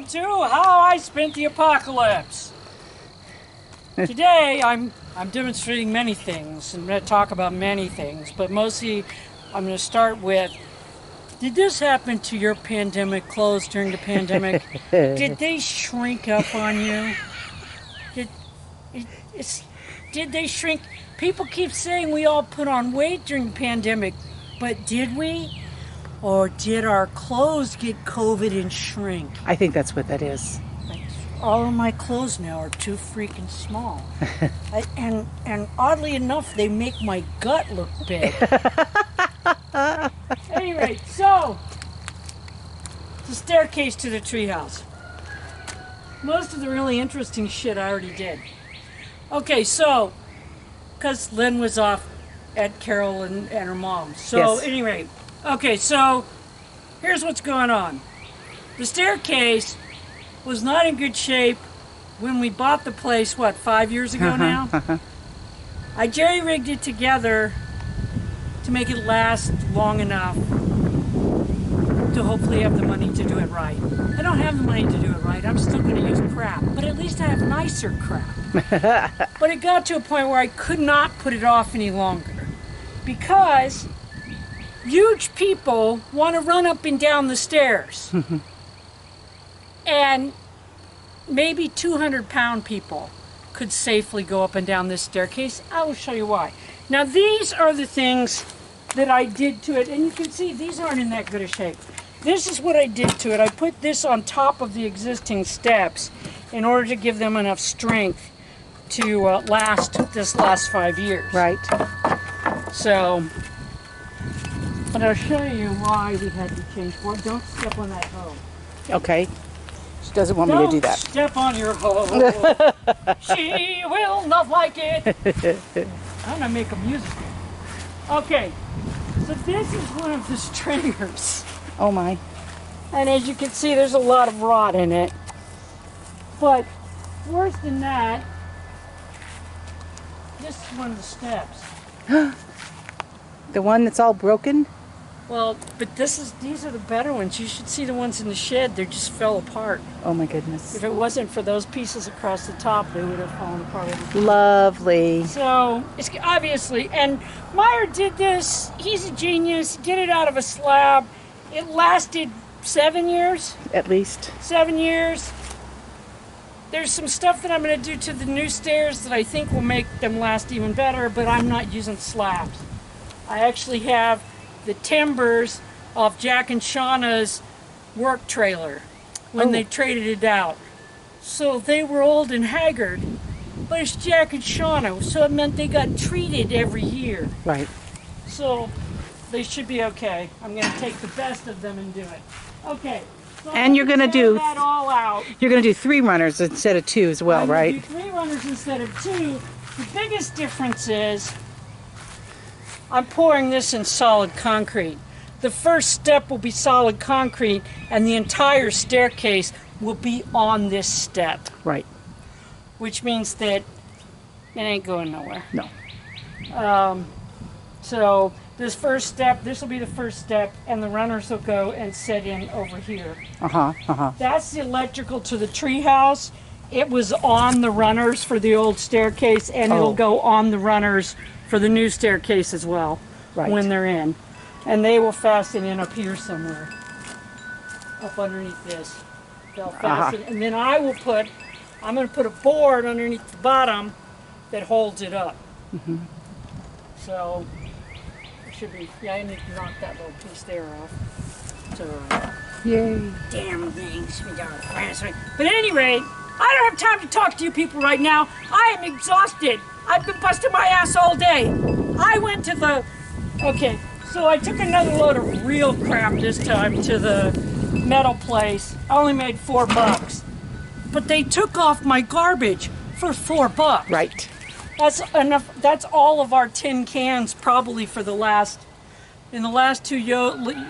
to How I Spent the Apocalypse. Today, I'm demonstrating many things. I'm going to talk about many things, but mostly I'm going to start with, did this happen to your pandemic clothes during the pandemic? Did they shrink up on you? Did they shrink? People keep saying we all put on weight during the pandemic, but did we? Or did our clothes get COVID and shrink? I think that's what that is. All of my clothes now are too freaking small. And oddly enough, they make my gut look big. Anyway, so, the staircase to the treehouse. Most of the really interesting shit I already did. Okay, so, because Lynn was off at Carol and her mom. So, Yes. Anyway, okay, so, here's what's going on. The staircase was not in good shape when we bought the place, what, 5 years ago now? I jerry-rigged it together to make it last long enough to hopefully have the money to do it right. I don't have the money to do it right. I'm still going to use crap, but at least I have nicer crap. But it got to a point where I could not put it off any longer because huge people want to run up and down the stairs. And maybe 200-pound people could safely go up and down this staircase. I will show you why. Now, these are the things that I did to it. And you can see these aren't in that good a shape. This is what I did to it. I put this on top of the existing steps in order to give them enough strength to last this last 5 years. Right. So, but I'll show you why we had to change. Well, don't step on that hoe. Okay. She doesn't want me to do that. Don't step on your hoe. She will not like it. I'm gonna make a musical. Okay, so this is one of the stringers. Oh my. And as you can see, there's a lot of rot in it. But worse than that, this is one of the steps. The one that's all broken? Well, but these are the better ones. You should see the ones in the shed. They just fell apart. Oh my goodness. If it wasn't for those pieces across the top, they would have fallen apart. Lovely. So, it's obviously, and Meyer did this. He's a genius. Get it out of a slab. It lasted 7 years. At least. 7 years. There's some stuff that I'm going to do to the new stairs that I think will make them last even better, but I'm not using slabs. I actually have the timbers off Jack and Shauna's work trailer when they traded it out. So they were old and haggard, but it's Jack and Shauna, so it meant they got treated every year. Right. So they should be okay. I'm going to take the best of them and do it. Okay. So And you're going to do that all out. You're going to do 3 runners instead of 2 as well, I'm right? gonna do 3 runners instead of 2. The biggest difference is I'm pouring this in solid concrete. The first step will be solid concrete, and the entire staircase will be on this step. Right. Which means that it ain't going nowhere. No. So this first step, this will be the first step, and the runners will go and set in over here. That's the electrical to the treehouse. It was on the runners for the old staircase, and it'll go on the runners for the new staircase as well, when they're in. And they will fasten in up here somewhere, up underneath this. They'll fasten, and then I'm going to put a board underneath the bottom that holds it up. So, it should be, I need to knock that little piece there off. So, Yay. damn things. But anyway, I don't have time to talk to you people right now. I am exhausted. I've been busting my ass all day. I went to the... Okay, so I took another load of real crap this time to the metal place. I only made $4. But they took off my garbage for $4. Right. That's enough. That's all of our tin cans probably for the last... In the last 2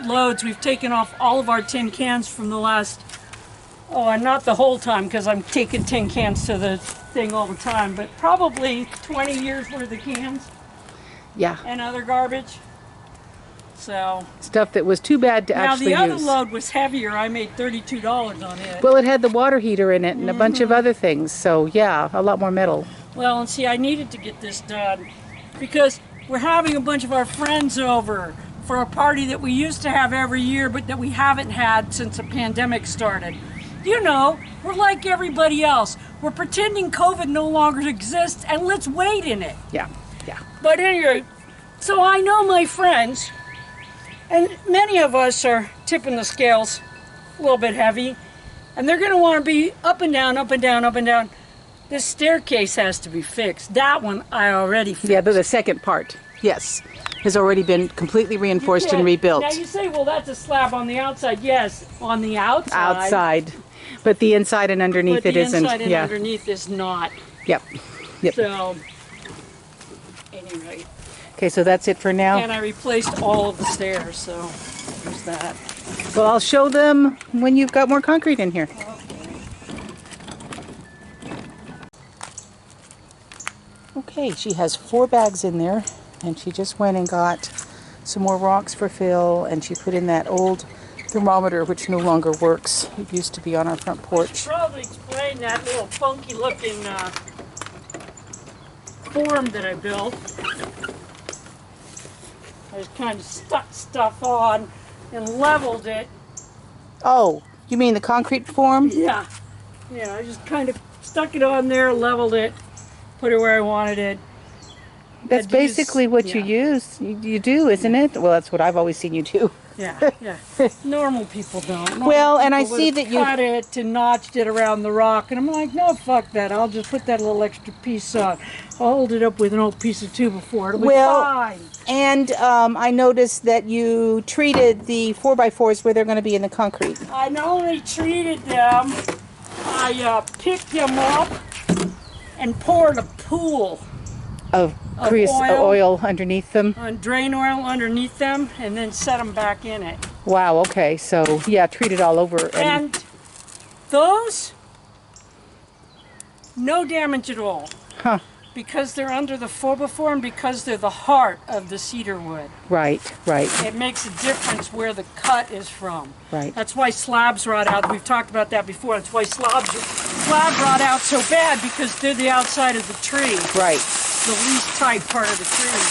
loads, we've taken off all of our tin cans from the last... Oh, and not the whole time, because I'm taking tin cans to the thing all the time, but probably 20 years worth of cans. Yeah. And other garbage. So Stuff that was too bad to now actually the other use. load was heavier. I made $32 on it. Well, it had the water heater in it and a bunch of other things. So yeah, a lot more metal. Well, and see, I needed to get this done because we're having a bunch of our friends over for a party that we used to have every year, but that we haven't had since the pandemic started. You know, we're like everybody else. We're pretending COVID no longer exists, and let's wait in it. Yeah, yeah. But anyway, so I know my friends, and many of us are tipping the scales a little bit heavy, and they're going to want to be up and down, up and down, up and down. This staircase has to be fixed. That one I already fixed. Yeah, the second part, yes, has already been completely reinforced and rebuilt. Now you say, well, that's a slab on the outside. Yes, on the outside. Outside, but the inside and underneath But it the isn't. inside and Yeah. underneath is not. Yep. Yep. So, anyway. Okay, so that's it for now. And I replaced all of the stairs, so there's that. Well, I'll show them when you've got more concrete in here. Okay, she has 4 bags in there, and she just went and got some more rocks for Phil, and she put in that old thermometer, which no longer works. It used to be on our front porch. Probably explain that little funky looking form that I built. I just kind of stuck stuff on and leveled it. Oh, you mean the concrete form? Yeah, I just kind of stuck it on there, leveled it, put it where I wanted it. That's basically what you use. You do, isn't it? Well, that's what I've always seen you do. Yeah. Normal people don't. Normal Well, and I people see would've that you cut it and notched it around the rock, and I'm like, no, fuck that. I'll just put that little extra piece on. I'll hold it up with an old piece of 2x4. It'll be fine. And I noticed that you treated the 4x4s where they're going to be in the concrete. I not only treated them, I picked them up and poured a pool Of grease oil underneath them. on drain oil underneath them, and then set them back in it. Wow, okay, so yeah, treat it all over. And those, no damage at all. Huh, Because they're under the 4x4 and because they're the heart of the cedar wood. right. It makes a difference where the cut is from. Right. That's why slabs rot out. We've talked about that before. That's why slab rot out so bad, because they're the outside of the tree. Right. The least tight part of the tree.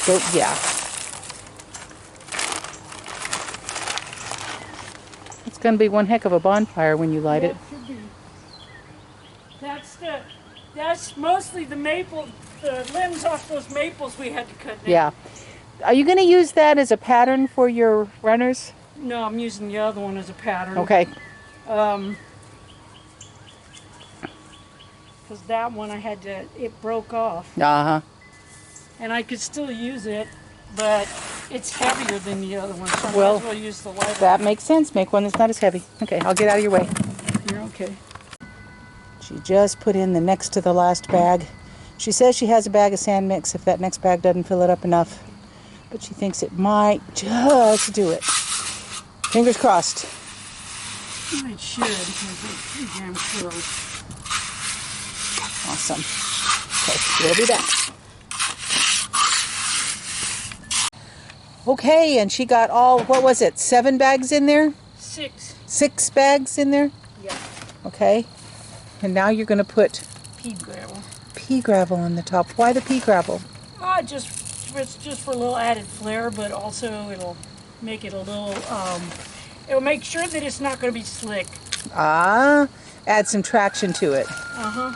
So, yeah. It's going to be one heck of a bonfire when you light it. Should be. That's mostly the maple, the limbs off those maples we had to cut down. Yeah. Are you going to use that as a pattern for your runners? No, I'm using the other one as a pattern. Okay. Because that one it broke off. Uh-huh. And I could still use it, but it's heavier than the other one, so I might Well, as well use the lighter. That makes sense. Make one that's not as heavy. Okay, I'll get out of your way. You're okay. She just put in the next to the last bag. She says she has a bag of sand mix if that next bag doesn't fill it up enough. But she thinks it might just do it. Fingers crossed. It should, because it's pretty damn close. Awesome. Okay, we'll be back. Okay, and she got all, what was it, 7 bags in there? 6. 6 bags in there? Yeah. Okay. And now you're going to put Pea gravel. pea gravel on the top. Why the pea gravel? It's just for a little added flair, but also it'll make it a little, it'll make sure that it's not going to be slick. Ah, add some traction to it. Uh-huh.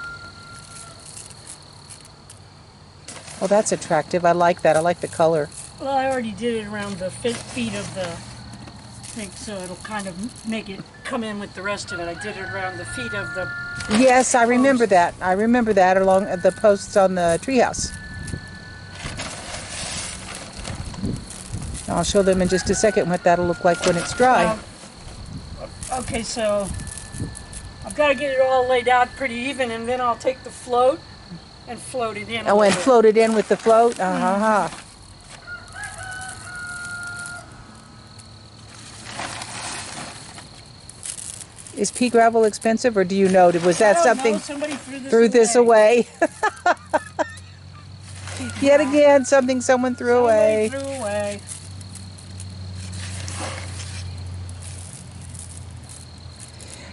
Oh, that's attractive. I like that. I like the color. Well, I already did it around the feet of the thing, so it'll kind of make it come in with the rest of it. I did it around the feet of the... Yes, I remember that. I remember that along the posts on the treehouse. I'll show them in just a second what that'll look like when it's dry. Okay, so I've got to get it all laid out pretty even, and then I'll take the float and float it in. Oh, and float it in with the float? Uh-huh. Is pea gravel expensive, or do you know? Was that something? Somebody threw this away. Yet again, something someone threw away. Threw away.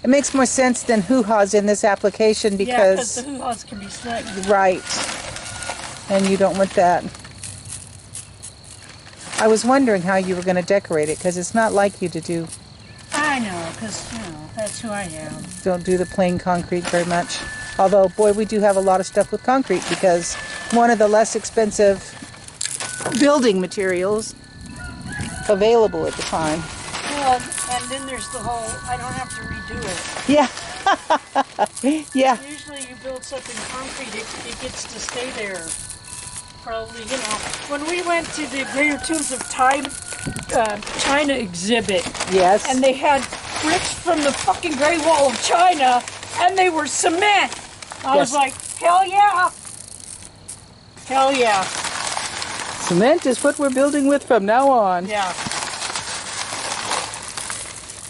It makes more sense than hoo-ha's in this application Yeah, because because, the hoo-ha's can be slick. right, and you don't want that. I was wondering how you were going to decorate it because it's not like you to do, I know, because, that's who I am. don't do the plain concrete very much. Although, boy, we do have a lot of stuff with concrete because one of the less expensive building materials available at the time. Well, and then there's the whole, I don't have to redo it. Yeah. Yeah. Usually you build something concrete, it gets to stay there. Probably, when we went to the Greater Tombs of China exhibit, Yes. and they had bricks from the fucking Great Wall of China, and they were cement. I was Yes. like, hell yeah. Hell yeah. Cement is what we're building with from now on. Yeah.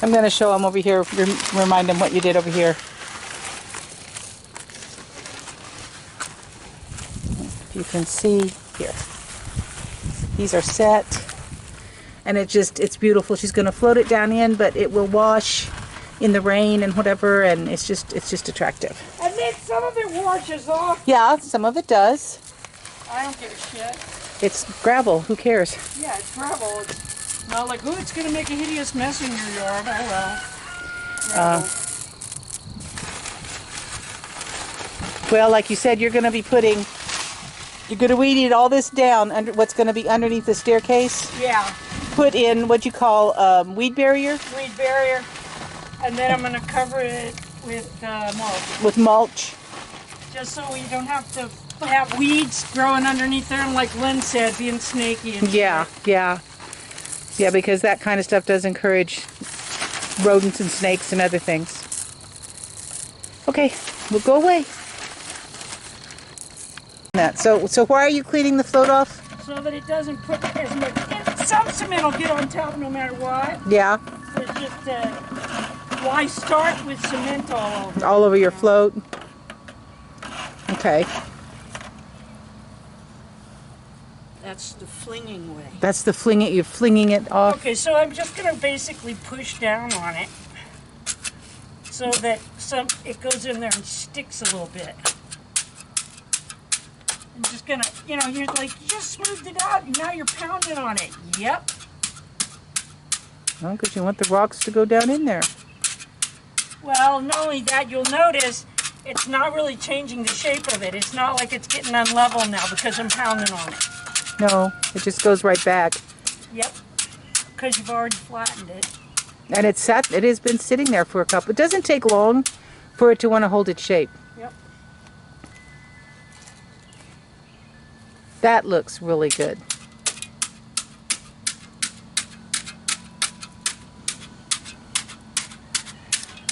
I'm going to show them over here, remind them what you did over here. If you can see here. These are set. And it's beautiful. She's going to float it down in, but it will wash in the rain and whatever, and it's just attractive. And then some of it washes off. Yeah, some of it does. I don't give a shit. It's gravel. Who cares? Yeah, it's gravel. It's not like, oh, it's going to make a hideous mess in your yard. Oh, well. Gravel. Well, like you said, you're going to weed eat all this down under what's going to be underneath the staircase. Yeah. Put in what you call weed barrier. Weed barrier. And then I'm going to cover it with mulch. With mulch. Just so you don't have to have weeds growing underneath there, and like Lynn said, being snaky and Yeah, shit. yeah. Yeah, because that kind of stuff does encourage rodents and snakes and other things. Okay, we'll go away. So why are you cleaning the float off? So that it doesn't put as much. Some cement will get on top no matter what. Yeah, It's just, why start with cement all over? all over your float. Okay, That's the flinging way. that's the you're flinging it off. Okay, so I'm just going to basically push down on it so that it goes in there and sticks a little bit. I'm just going to, you're like, you just smoothed it out and now you're pounding on it. Yep. Well, because you want the rocks to go down in there. Well, not only that, you'll notice it's not really changing the shape of it. It's not like it's getting unlevel now because I'm pounding on it. No, it just goes right back. Yep. Because you've already flattened it. And it has been sitting there for a couple. It doesn't take long for it to want to hold its shape. Yep. That looks really good.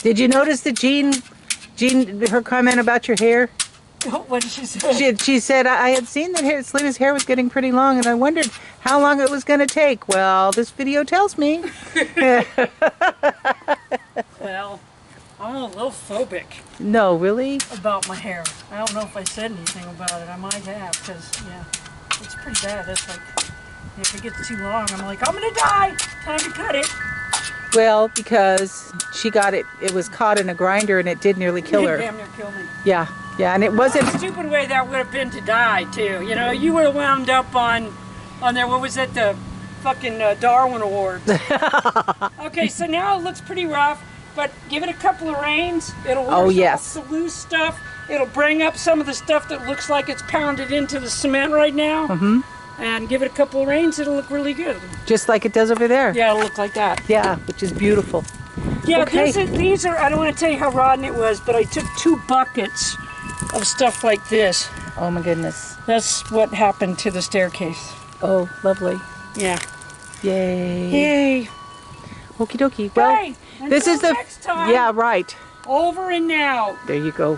Did you notice that Jean, her comment about your hair? What did she say? She said, I had seen that Selina's hair was getting pretty long, and I wondered how long it was going to take. Well, this video tells me. Well, I'm a little phobic No, really? about my hair. I don't know if I said anything about it. I might have, because, yeah, it's pretty bad. That's like, if it gets too long, I'm like, I'm going to die. Time to cut it. Well, because she got it was caught in a grinder, and it did nearly kill her. Damn near kill me. Yeah, and it wasn't. What a stupid way that would have been to die, too. You would have wound up on there, what was it, the fucking Darwin Awards. Okay, so now it looks pretty rough, but give it a couple of rains. It'll wash yes. off the loose stuff. It'll bring up some of the stuff that looks like it's pounded into the cement right now. Mm-hmm. And give it a couple of rains, it'll look really good. Just like it does over there. Yeah, it'll look like that. Yeah, which is beautiful. Yeah, Okay. these are, I don't want to tell you how rotten it was, but I took 2 buckets of stuff like this. Oh my goodness. That's what happened to the staircase. Oh, lovely. Yeah. Yay. Yay. Okie dokie. Well, Hey, this is until the next time. Yeah, right. Over and now. There you go.